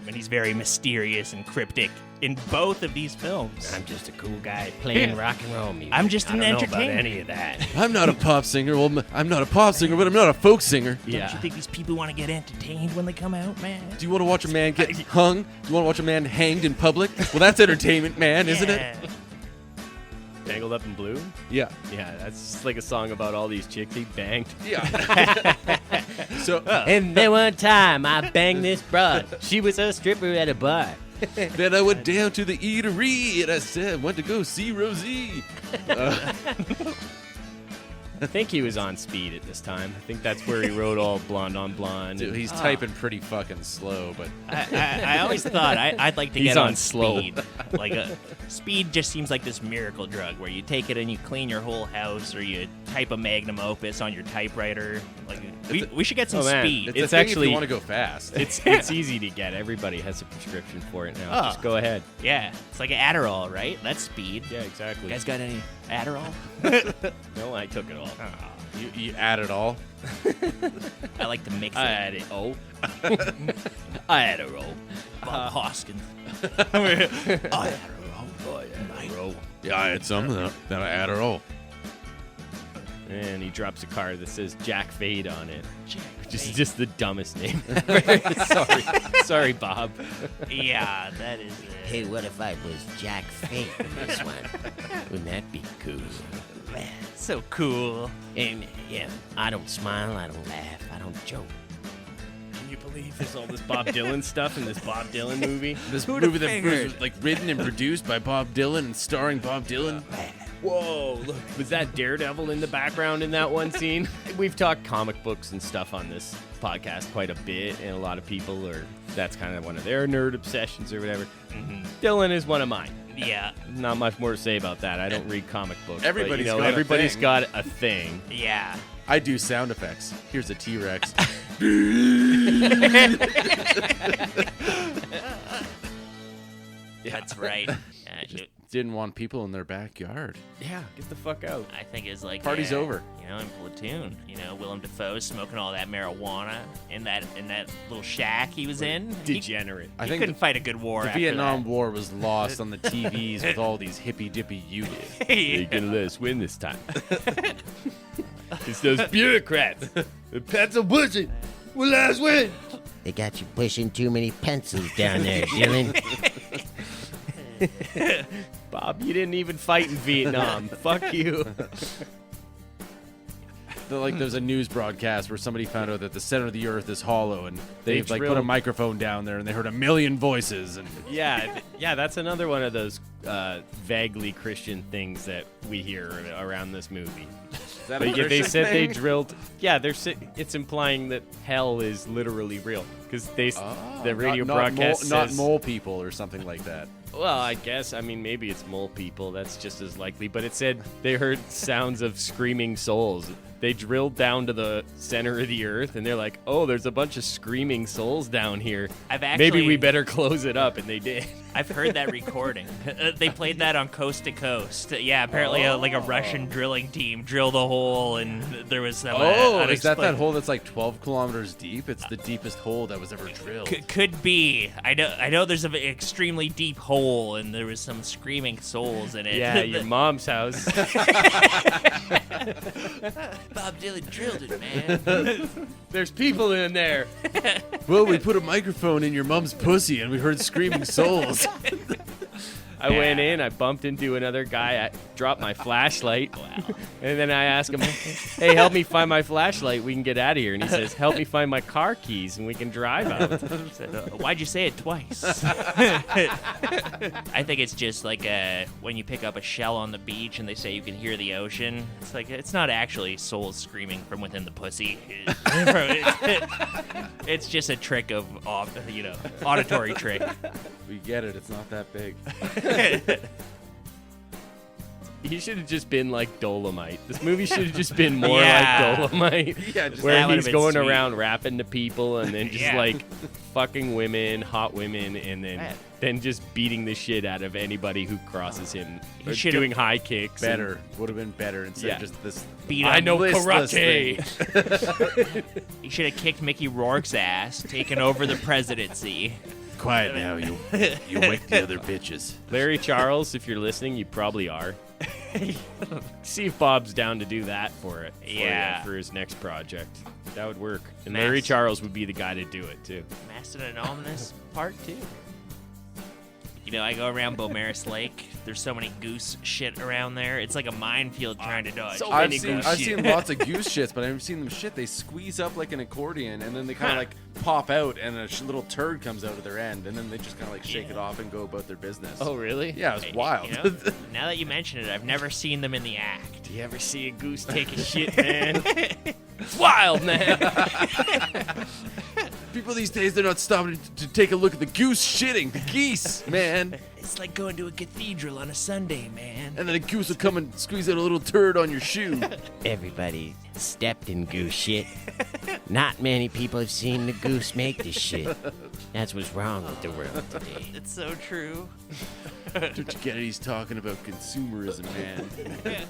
and he's very mysterious and cryptic in both of these films. I'm just a cool guy playing rock and roll music. I'm just an I don't know entertainer. about any of that. I'm not a pop singer. Well, I'm not a pop singer, but I'm not a folk singer. Don't you think these people want to get entertained when they come out, man? Do you want to watch a man get hung? Do you want to watch a man hanged in public? Well, that's entertainment, man, isn't it? Yeah. Tangled Up in Blue? Yeah. Yeah, that's just like a song about all these chicks he banged. Yeah. So And then one time I banged this broad. She was a stripper at a bar. then I went down to the eatery and I said, went to go see Rosie. I think he was on speed at this time. I think that's where he wrote all Blonde on Blonde. Dude, he's typing pretty fucking slow, but I always thought I'd like to He's get on on slow. speed. Speed just seems like this miracle drug where you take it and you clean your whole house, or you type a magnum opus on your typewriter. Like we should get some Oh, man. speed. it's It's a thing actually- if you want to go fast. It's easy to get. Everybody has a prescription for it now. Oh. Just go ahead. Yeah, it's like an Adderall, right? That's speed. Yeah, exactly. You guys got any Adderall? No, I took it all. You add it all. I like to mix it. I had it. Oh. I had a roll. Bob Hoskins. I had a roll. Yeah, I had some. Then I add it all. And he drops a card that says Jack Fade on it. Which is Fade. just the dumbest name. Sorry, Bob. Yeah, that is. Hey, what if I was Jack Fate in this one? Wouldn't that be cool? So cool. And yeah, I don't smile, I don't laugh, I don't joke. Can you believe there's all this Bob Dylan stuff in this Bob Dylan movie? This Who'da movie that figured? was like written and produced by Bob Dylan and starring Bob Dylan. Whoa, look. Was that Daredevil in the background in that one scene? We've talked comic books and stuff on this podcast quite a bit, and a lot of people that's kind of one of their nerd obsessions or whatever. Dylan is one of mine. Yeah, Not much more to say about that. I don't read comic books. Everybody's but, got a everybody's thing. got a thing. yeah. I do sound effects. Here's a T-Rex. That's right. Didn't want people in their backyard. Yeah, get the fuck out. I think it's like Party's over. You know, in Platoon, Willem Dafoe smoking all that marijuana in that little shack he was in. Degenerate. I He think couldn't fight a good war. the after Vietnam that. War was lost on the TVs with all these hippy-dippy units. You're gonna let us win this time. It's those bureaucrats. The pencil pushing. We'll let us win. They got you pushing too many pencils down there, Dylan. Bob, you didn't even fight in Vietnam. Fuck you. There's a news broadcast where somebody found out that the center of the earth is hollow, and they've They like put a drilled- microphone down there, and they heard a million voices. And Yeah, that's another one of those vaguely Christian things that we hear around this movie. is that Like, they said they drilled. Yeah, it's implying that hell is literally real because the radio broadcast not says, mole people or something like that. Well, I guess. I mean, maybe it's mole people. That's just as likely. But it said they heard sounds of screaming souls. They drilled down to the center of the earth, and they're like, "Oh, there's a bunch of screaming souls down here. Maybe we better close it up." And they did. I've heard that recording. They played that on Coast to Coast. Yeah, apparently like a Russian drilling team drilled a hole, and there was some. Is that hole that's like 12 kilometers deep? It's the deepest hole that was ever drilled. Could be. I know. There's an extremely deep hole, and there was some screaming souls in it. Yeah, your mom's house. Bob Dylan drilled it, man. There's people in there. Well, we put a microphone in your mom's pussy, and we heard screaming souls. I went in, I bumped into another guy, I dropped my flashlight, and then I asked him, "Hey, help me find my flashlight, we can get out of here." And he says, "Help me find my car keys, and we can drive out." Said, why'd you say it twice? I think it's just like when you pick up a shell on the beach and they say you can hear the ocean. It's like it's not actually souls screaming from within the pussy. It's just a trick of auditory trick. We get it. It's not that big. He should have just been like Dolomite. This movie should have just been more Yeah. like Dolomite. Yeah, just where that would've he's been going sweet. around rapping to people and then just Yeah. like fucking women, hot women, and then just beating the shit out of anybody who crosses him. He Or should've- doing high kicks. and- Better. Would have been better instead Yeah. of just this. Beat I up. know listless karate. He should have kicked Mickey Rourke's ass, taken over the presidency. Quiet now, you wake the other bitches. Larry Charles, if you're listening, you probably are. See if Bob's down to do that for it. Yeah. For his next project. That would work. And Mass- Larry Charles would be the guy to do it, too. Mastodon Ominous Part 2. You know, I go around Beaumaris Lake. There's so many goose shit around there. It's like a minefield trying to dodge. So I've many seen goose I've shit. seen lots of goose shits, but I haven't seen them shit. They squeeze up like an accordion, and then they kind of like pop out, and a little turd comes out of their end, and then they just kind of like shake it off and go about their business. Oh, really? yeah, it was wild. You know, now that you mention it, I've never seen them in the act. Do you ever see a goose take a shit, man? It's wild, man. People these days, they're not stopping to take a look at the goose shitting, the geese, man. It's like going to a cathedral on a Sunday, man. And then a goose will come and squeeze out a little turd on your shoe. Everybody stepped in goose shit. Not many people have seen the goose make the shit. That's what's wrong with the world today. It's so true. Don't you get it? He's talking about consumerism, man.